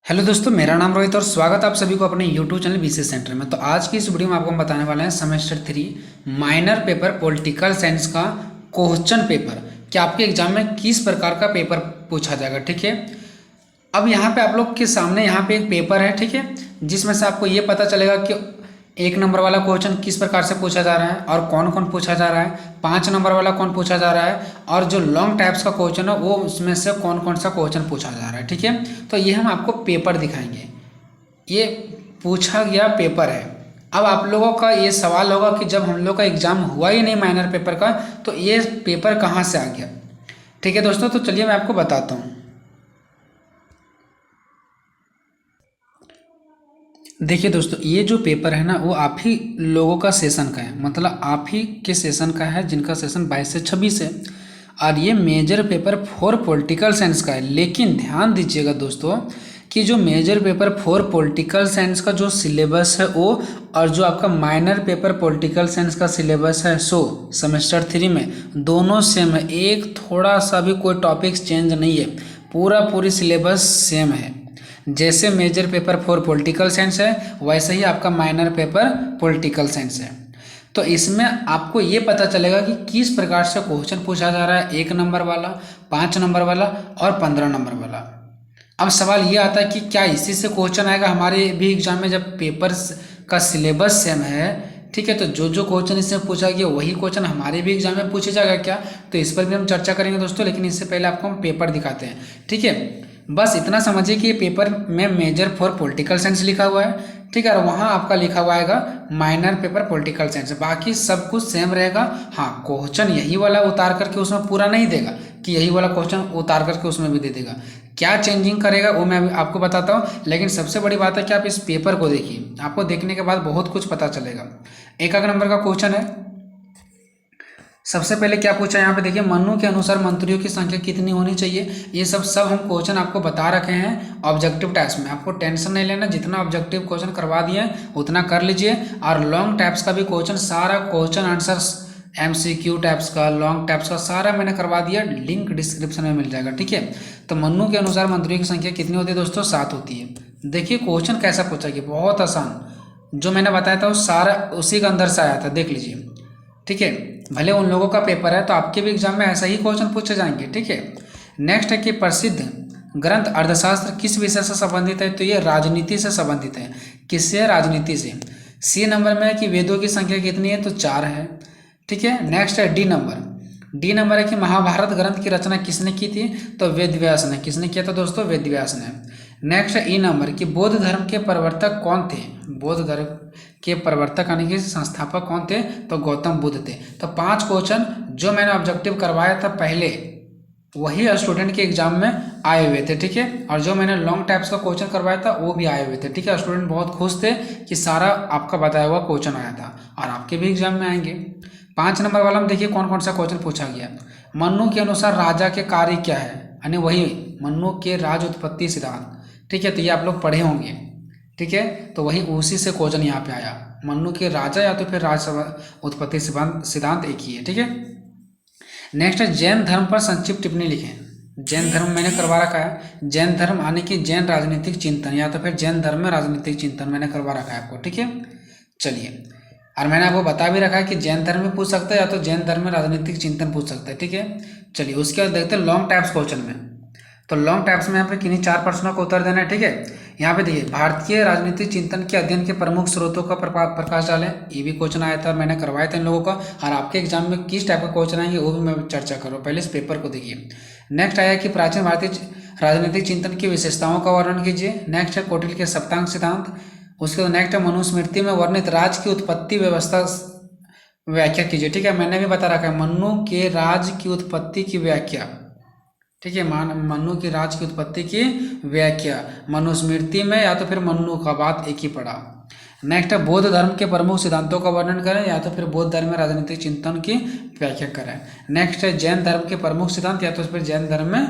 Hello दोस्तों, मेरा नाम रोहित और स्वागत है आप सभी को अपने यूट्यूब चैनल बीसीएस सेंटर में। तो आज की इस वीडियो में आपको हम बताने वाले हैं semester 3 minor paper political science का क्वेश्चन पेपर कि आपके एग्जाम में किस प्रकार का पेपर पूछा जाएगा। ठीक है, अब यहाँ पे आप लोग के सामने यहाँ पे एक पेपर है, ठीक है, जिसमें से आपको ये पता चलेगा कि 1 नंबर वाला क्वेश्चन किस प्रकार से पूछा जा रहा है और कौन कौन पूछा जा रहा है, 5 नंबर वाला कौन पूछा जा रहा है और जो लॉन्ग टाइप्स का क्वेश्चन है वो उसमें से कौन कौन सा क्वेश्चन पूछा जा रहा है। ठीक है, तो ये हम आपको पेपर दिखाएंगे, ये पूछा गया पेपर है। अब आप लोगों का ये सवाल होगा कि जब हम लोग का एग्जाम हुआ ही नहीं माइनर पेपर का, तो ये पेपर कहाँ से आ गया। ठीक है दोस्तों, तो चलिए मैं आपको बताता हूँ। देखिए दोस्तों, ये जो पेपर है ना वो आप ही लोगों का सेशन का है, मतलब आप ही के सेशन का है जिनका सेशन 22 से 26 है। और ये major paper for political science का है। लेकिन ध्यान दीजिएगा दोस्तों कि जो major paper for political science का जो सिलेबस है वो और जो आपका माइनर पेपर पॉलिटिकल साइंस का सिलेबस है सो सेमेस्टर 3 में दोनों सेम है। एक थोड़ा सा भी कोई टॉपिक्स चेंज नहीं है, पूरी सिलेबस सेम है। जैसे major paper for political science है वैसे ही आपका माइनर पेपर पॉलिटिकल साइंस है। तो इसमें आपको ये पता चलेगा कि किस प्रकार से क्वेश्चन पूछा जा रहा है, 1 नंबर वाला, 5 नंबर वाला और 15 नंबर वाला। अब सवाल ये आता है कि क्या इसी से क्वेश्चन आएगा हमारे भी एग्जाम में, जब पेपर का सिलेबस सेम है। ठीक है, तो जो जो क्वेश्चन इससे पूछा गया वही क्वेश्चन हमारे भी एग्जाम में पूछे जाएगा क्या, तो इस पर भी हम चर्चा करेंगे दोस्तों। लेकिन इससे पहले आपको हम पेपर दिखाते हैं। ठीक है, बस इतना समझिए कि ये पेपर में मेजर फॉर पॉलिटिकल साइंस लिखा हुआ है। ठीक है, और वहाँ आपका लिखा हुआ आएगा माइनर पेपर पॉलिटिकल साइंस, बाकी सब कुछ सेम रहेगा। हाँ, क्वेश्चन यही वाला उतार करके उसमें पूरा नहीं देगा कि यही वाला क्वेश्चन उतार करके उसमें भी दे देगा। क्या चेंजिंग करेगा वो मैं आपको बताता हूँ। लेकिन सबसे बड़ी बात है कि आप इस पेपर को देखिए, आपको देखने के बाद बहुत कुछ पता चलेगा। 1 नंबर का क्वेश्चन है। सबसे पहले क्या पूछा है यहाँ पे देखिए, मनु के अनुसार मंत्रियों की संख्या कितनी होनी चाहिए। ये सब हम क्वेश्चन आपको बता रखे हैं ऑब्जेक्टिव टाइप्स में। आपको टेंशन नहीं लेना, जितना ऑब्जेक्टिव क्वेश्चन करवा दिए उतना कर लीजिए। और लॉन्ग टाइप्स का भी क्वेश्चन, सारा क्वेश्चन आंसर MCQ टाइप्स का, लॉन्ग टाइप्स का सारा मैंने करवा दिया, लिंक डिस्क्रिप्शन में मिल जाएगा। ठीक है, तो मनु के अनुसार मंत्रियों की संख्या कितनी होती है दोस्तों, 7 होती है। देखिए क्वेश्चन कैसा पूछा गया, बहुत आसान। जो मैंने बताया था वो सारा उसी के अंदर से आया था, देख लीजिए। ठीक है, भले उन लोगों का पेपर है तो आपके भी एग्जाम में ऐसा ही क्वेश्चन पूछे जाएंगे। ठीक है, नेक्स्ट है कि प्रसिद्ध ग्रंथ अर्थशास्त्र किस विषय से संबंधित है, तो ये राजनीति से संबंधित है। किससे, राजनीति से। C नंबर में है कि वेदों की संख्या कितनी है, तो 4 है। ठीक है, नेक्स्ट है डी नंबर है कि महाभारत ग्रंथ की रचना किसने की थी, तो वेद व्यास ने। किसने किया था दोस्तों, वेद व्यास ने। नेक्स्ट है E नंबर कि बौद्ध धर्म के प्रवर्तक कौन थे। बौद्ध धर्म के प्रवर्तक यानी कि संस्थापक कौन थे, तो गौतम बुद्ध थे। तो 5 क्वेश्चन जो मैंने ऑब्जेक्टिव करवाया था पहले वही स्टूडेंट के एग्जाम में आए हुए थे। ठीक है, और जो मैंने लॉन्ग टाइप्स का क्वेश्चन करवाया था वो भी आए हुए थे। ठीक है, स्टूडेंट बहुत खुश थे कि सारा आपका बताया हुआ क्वेश्चन आया था और आपके भी एग्जाम में आएंगे। 5 नंबर वाला में देखिए कौन कौन सा क्वेश्चन पूछा गया। मनु के अनुसार राजा के कार्य क्या है, यानी वही मनु के राज उत्पत्ति सिद्धांत। ठीक है, तो ये आप लोग पढ़े होंगे। ठीक है, तो वही उसी से क्वेश्चन यहाँ पे आया, मनु के राजा या तो फिर राज उत्पत्ति सिद्धांत एक ही है। ठीक है, नेक्स्ट है जैन धर्म पर संक्षिप्त टिप्पणी लिखें। जैन धर्म मैंने करवा रखा है। जैन धर्म यानी कि जैन राजनीतिक चिंतन या तो फिर जैन धर्म में राजनीतिक चिंतन मैंने करवा रखा है आपको। ठीक है, चलिए, और मैंने आपको बता भी रखा है कि जैन धर्म में पूछ सकता है या तो जैन धर्म में राजनीतिक चिंतन पूछ सकता है। ठीक है, चलिए उसके बाद देखते हैं लॉन्ग टाइप्स क्वेश्चन में। तो लॉन्ग टाइप्स में यहाँ पे किन्हीं 4 प्रश्नों को उत्तर देना है। ठीक है, यहाँ पे देखिए भारतीय राजनीतिक चिंतन के अध्ययन के प्रमुख स्रोतों का प्रकाश डालें। ये भी क्वेश्चन आया था, मैंने करवाया था इन लोगों का। और आपके एग्जाम में किस टाइप का क्वेश्चन आएंगे वो भी मैं चर्चा करूँ, पहले इस पेपर को देखिए। नेक्स्ट आया कि प्राचीन भारतीय राजनीतिक चिंतन की विशेषताओं का वर्णन कीजिए। नेक्स्ट है कौटिल्य के सप्तांग सिद्धांत। उसके बाद नेक्स्ट है मनुस्मृति में वर्णित राज की उत्पत्ति व्यवस्था व्याख्या कीजिए। ठीक है, मैंने भी बता रखा है मनु के राज की उत्पत्ति की व्याख्या। ठीक है, मनु की राज की उत्पत्ति की व्याख्या मनुस्मृति में या तो फिर मनु का बात एक ही पड़ा। नेक्स्ट है बौद्ध धर्म के प्रमुख सिद्धांतों का वर्णन करें या तो फिर बौद्ध धर्म में राजनीतिक चिंतन की व्याख्या करें। नेक्स्ट है जैन धर्म के प्रमुख सिद्धांत या तो फिर जैन धर्म में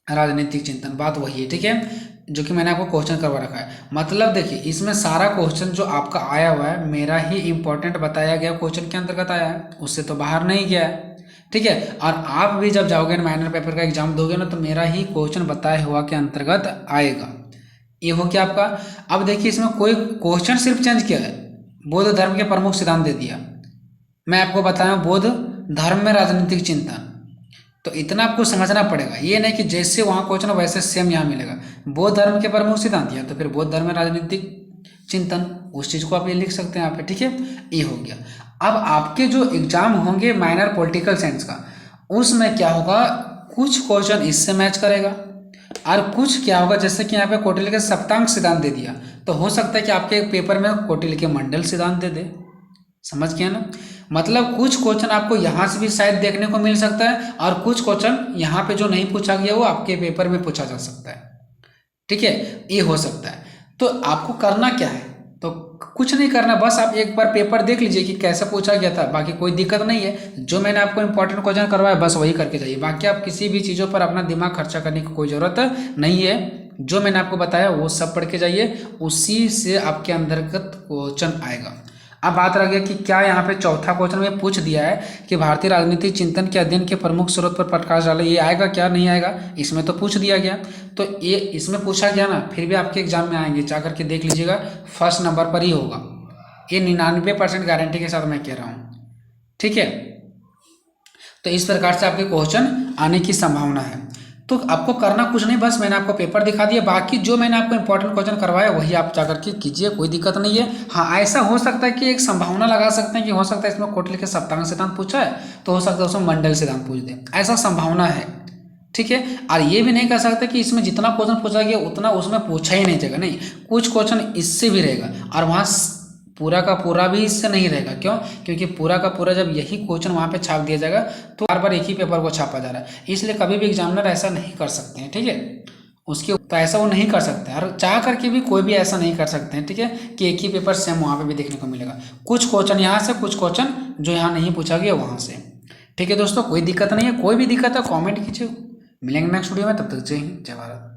राजनीतिक चिंतन, बात वही है। ठीक है, जो कि मैंने आपको क्वेश्चन करवा रखा है। मतलब देखिए इसमें सारा क्वेश्चन जो आपका आया हुआ है मेरा ही इंपॉर्टेंट बताया गया क्वेश्चन के अंतर्गत आया है, उससे तो बाहर नहीं गया है। ठीक है। और आप भी जब जाओगे माइनर पेपर का एग्जाम दोगे ना, तो मेरा ही क्वेश्चन बताया हुआ के अंतर्गत आएगा। ये हो गया आपका। अब देखिए इसमें कोई क्वेश्चन सिर्फ चेंज किया है, बौद्ध धर्म के प्रमुख सिद्धांत दे दिया। मैं आपको बताया बौद्ध धर्म में राजनीतिक चिंतन, तो इतना आपको समझना पड़ेगा। ये नहीं कि जैसे वहाँ क्वेश्चन वैसे सेम यहाँ मिलेगा। बौद्ध धर्म के प्रमुख सिद्धांत या तो फिर बौद्ध धर्म में राजनीतिक चिंतन, उस चीज़ को आप ये लिख सकते हैं यहाँ पे, ठीक है। ये हो गया। अब आपके जो एग्जाम होंगे माइनर पॉलिटिकल साइंस का, उसमें क्या होगा, कुछ क्वेश्चन इससे मैच करेगा और कुछ क्या होगा, जैसे कि यहाँ पे कौटिल्य के सप्तांग सिद्धांत दे दिया, तो हो सकता है कि आपके पेपर में कौटिल्य के मंडल सिद्धांत दे दे। समझ गया ना। मतलब कुछ क्वेश्चन आपको यहाँ से भी शायद देखने को मिल सकता है, और कुछ क्वेश्चन यहाँ पे जो नहीं पूछा गया वो आपके पेपर में पूछा जा सकता है, ठीक है। ये हो सकता है। तो आपको करना क्या है, तो कुछ नहीं करना, बस आप एक बार पेपर देख लीजिए कि कैसा पूछा गया था। बाकी कोई दिक्कत नहीं है, जो मैंने आपको इंपॉर्टेंट क्वेश्चन करवाया बस वही करके जाइए। बाकी आप किसी भी चीज़ों पर अपना दिमाग खर्चा करने की कोई ज़रूरत नहीं है। जो मैंने आपको बताया वो सब पढ़ के जाइए, उसी से आपके अंतर्गत क्वेश्चन आएगा। अब बात रह गया कि क्या यहाँ पे चौथा क्वेश्चन में पूछ दिया है कि भारतीय राजनीतिक चिंतन के अध्ययन के प्रमुख स्रोत पर प्रकाश डाले, ये आएगा क्या नहीं आएगा, इसमें तो पूछ दिया गया। तो ये इसमें पूछा गया ना, फिर भी आपके एग्जाम में आएंगे, जा करके देख लीजिएगा, फर्स्ट नंबर पर ही होगा। ये 99% गारंटी के साथ मैं कह रहा हूँ, ठीक है। तो इस प्रकार से आपके क्वेश्चन आने की संभावना है। तो आपको करना कुछ नहीं, बस मैंने आपको पेपर दिखा दिया। बाकी जो मैंने आपको इंपॉर्टेंट क्वेश्चन करवाया वही आप जाकर के कीजिए, कोई दिक्कत नहीं है। हाँ, ऐसा हो सकता है कि एक संभावना लगा सकते हैं कि हो सकता है इसमें कौटिल्य के सप्तांग सिद्धांत पूछा है, तो हो सकता है उसमें मंडल सिद्धांत पूछ दे, ऐसा संभावना है, ठीक है। और ये भी नहीं कह सकते कि इसमें जितना क्वेश्चन पूछा गया उतना उसमें पूछा ही नहीं जाएगा, नहीं, कुछ क्वेश्चन इससे भी रहेगा और वहाँ पूरा का पूरा भी इससे नहीं रहेगा। क्यों? क्योंकि पूरा का पूरा जब यही क्वेश्चन वहाँ पे छाप दिया जाएगा तो बार बार एक ही पेपर को छापा जा रहा है, इसलिए कभी भी एग्जामिनर ऐसा नहीं कर सकते हैं, ठीक है। उसके तो ऐसा वो नहीं कर सकते, और चाह करके भी कोई भी ऐसा नहीं कर सकते हैं, ठीक है, कि एक ही पेपर सेम वहाँ पे भी देखने को मिलेगा। कुछ क्वेश्चन यहाँ से, कुछ क्वेश्चन जो यहाँ नहीं पूछा गया वहाँ से, ठीक है दोस्तों। कोई दिक्कत नहीं है, कोई भी दिक्कत है कॉमेंट कीजिए। मिलेंगे नेक्स्ट वीडियो में, तब तक जय हिंद जय भारत।